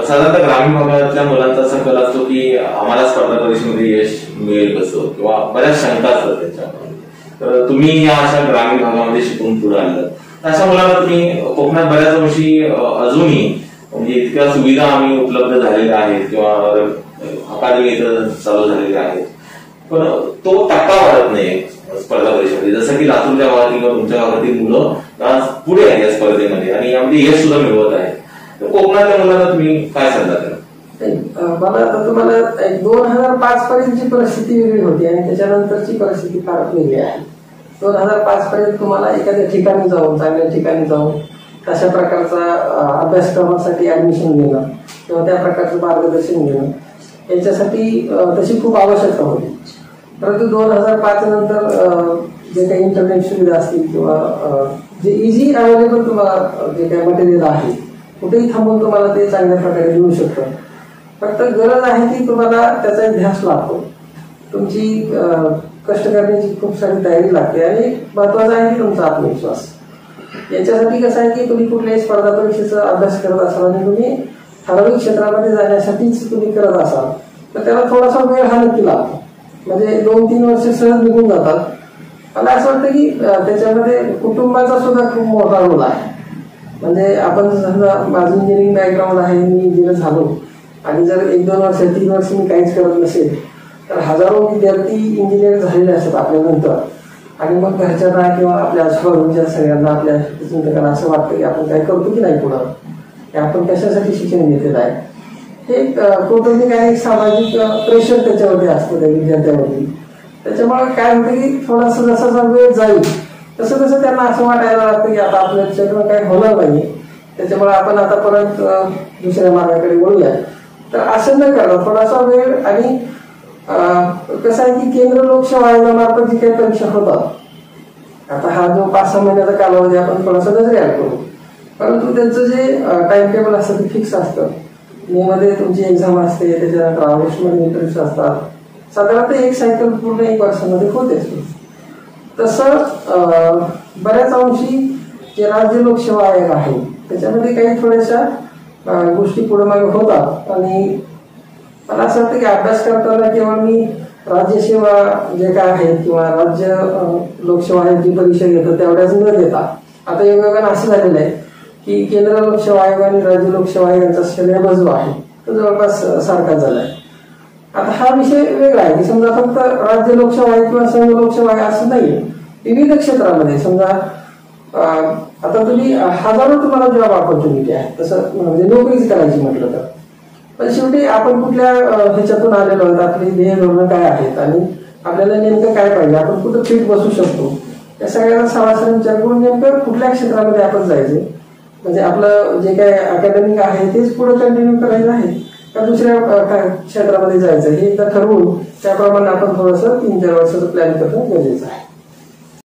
साधारणतः ग्रामीण भागातल्या मुलांचा असा कल असतो की आम्हाला स्पर्धा परीक्षेमध्ये यश मिळेल कसं, किंवा बऱ्याच शंका असतात त्यांच्यामध्ये. तर तुम्ही या अशा ग्रामीण भागामध्ये शिकून पुढे आलं, तर अशा मुलांना तुम्ही कोकणात बऱ्याच वर्षी अजूनही म्हणजे इतक्या सुविधा आम्ही उपलब्ध झालेल्या आहेत किंवा अकादमी इथं चालू झालेल्या आहेत, पण तो टक्का वाढत नाही स्पर्धा परीक्षेमध्ये. जसं की लातूरच्या भागातील किंवा तुमच्या भागातील मुलं पुढे आहे या स्पर्धेमध्ये आणि यामध्ये यश सुद्धा मिळवत आहे. तर कोकणातल्या मुलांना तुम्ही काय सांगता त्याला? मला आता तुम्हाला 2005 पर्यंतची परिस्थिती वेगळी होती आणि त्याच्यानंतरची परिस्थिती फार वेगळी आहे. 2005 पर्यंत तुम्हाला एखाद्या ठिकाणी जाऊन, चांगल्या ठिकाणी जाऊन तशा प्रकारचा अभ्यासक्रमासाठी ऍडमिशन घेणं किंवा त्या प्रकारचं मार्गदर्शन घेणं याच्यासाठी तशी खूप आवश्यकता होती. परंतु 2005 नंतर जे काही इंटरनेट सुविधा असतील किंवा जे इझी अवेलेबल तुम्हाला जे काही मटेरियल आहे कुठेही थांबून तुम्हाला ते चांगल्या प्रकारे मिळू शकतं. फक्त गरज आहे की तुम्हाला त्याचा ध्यास लागतो, तुमची कष्ट करण्याची खूप सारी तयारी लागते आणि महत्वाचं आहे की तुमचा आत्मविश्वास. याच्यासाठी कसं आहे की तुम्ही कुठल्याही स्पर्धा परीक्षेचा अभ्यास करत असाल आणि तुम्ही ठराविक क्षेत्रामध्ये जाण्यासाठीच तुम्ही करत असाल तर त्याला थोडासा वेळ हा नक्की लागतो. म्हणजे 2-3 वर्ष सहज निघून जातात. मला असं वाटतं की त्याच्यामध्ये कुटुंबाचा सुद्धा खूप मोठा रोल आहे. म्हणजे आपण समजा माझं इंजिनिअरिंग बॅकग्राऊंड आहे, मी इंजिनियर झालो आणि जर 1-2 वर्ष 3 वर्ष मी काहीच करत नसेल तर हजारो विद्यार्थी इंजिनियर झालेले असतात आपल्यानंतर. आणि मग घरच्यांना किंवा आपल्या आजूबाजूच्या सगळ्यांना आपल्या चिंतकांना असं वाटतं की आपण काय करतो की नाही पुढं, की आपण कशासाठी शिक्षण घेतलेलं आहे. हे कौटुंबिक आणि सामाजिक प्रेशर त्याच्यावरती असतं त्या विद्यार्थ्यांवरती. त्याच्यामुळे काय होतं की थोडासा जसा वेळ जाईल तसं तसं त्यांना असं वाटायला लागतं की आता आपल्याच्याकडून काही होणार नाही, त्याच्यामुळे आपण आता परत दुसऱ्या मार्गाकडे वळूया. तर असं न करता थोडासा वेळ आणि कसं आहे की केंद्र लोकसेवा आयोगामार्फत जी काही परीक्षा होतात, आता हा जो 5-6 महिन्याचा कालावधी आपण थोडासा नजरेआड करू, परंतु त्यांचं जे टाइम टेबल असतं ते फिक्स असतं. मे मध्ये तुमची एक्झाम असते, त्याच्यानंतर ऑगस्टमध्ये इंटरव्ह्यू असतात. साधारणतः एक सायकल पूर्ण 1 वर्षामध्ये होते. तसं बऱ्याच अंशी जे राज्य लोकसेवा आयोग आहे त्याच्यामध्ये काही थोड्याशा गोष्टी पुढे मागे होतात. आणि मला असं वाटतं की अभ्यास करताना केवळ मी राज्यसेवा जे काय आहेत किंवा राज्य लोकसेवा आयोग जी परीक्षा घेतात तेवढ्याच न देता, आता योगायोगाने असं झालेलं आहे की केंद्र लोकसेवा आयोग आणि राज्य लोकसेवा आयोगाचा सिलेबस जो आहे तो जवळपास सारखाच झाला आहे. आता हा विषय वेगळा आहे की समजा फक्त राज्य लोकसेवा आयोग किंवा संघ लोकसेवा आयोग असं नाही, विविध क्षेत्रामध्ये समजा आता तुम्ही हजारो तुम्हाला जॉब ऑपॉर्च्युनिटी आहे, तसं म्हणजे नोकरीच करायची म्हटलं तर. पण शेवटी आपण कुठल्या ह्याच्यातून आलेलो आहोत, आपली ध्येय धोरणं काय आहेत आणि आपल्याला नेमकं काय पाहिजे, आपण कुठं फिट बसू शकतो, या सगळ्याचा सरासरी विचार करून नेमकं कुठल्या क्षेत्रामध्ये आपण जायचे, म्हणजे आपलं जे काय अकॅडमिक आहे तेच पुढे कंटिन्यू करायचं आहे का दुसऱ्या क्षेत्रामध्ये जायचं हे एकदा ठरवून त्याप्रमाणे आपण थोडंसं 3-4 वर्षाचं प्लॅन करणं गरजेचं आहे.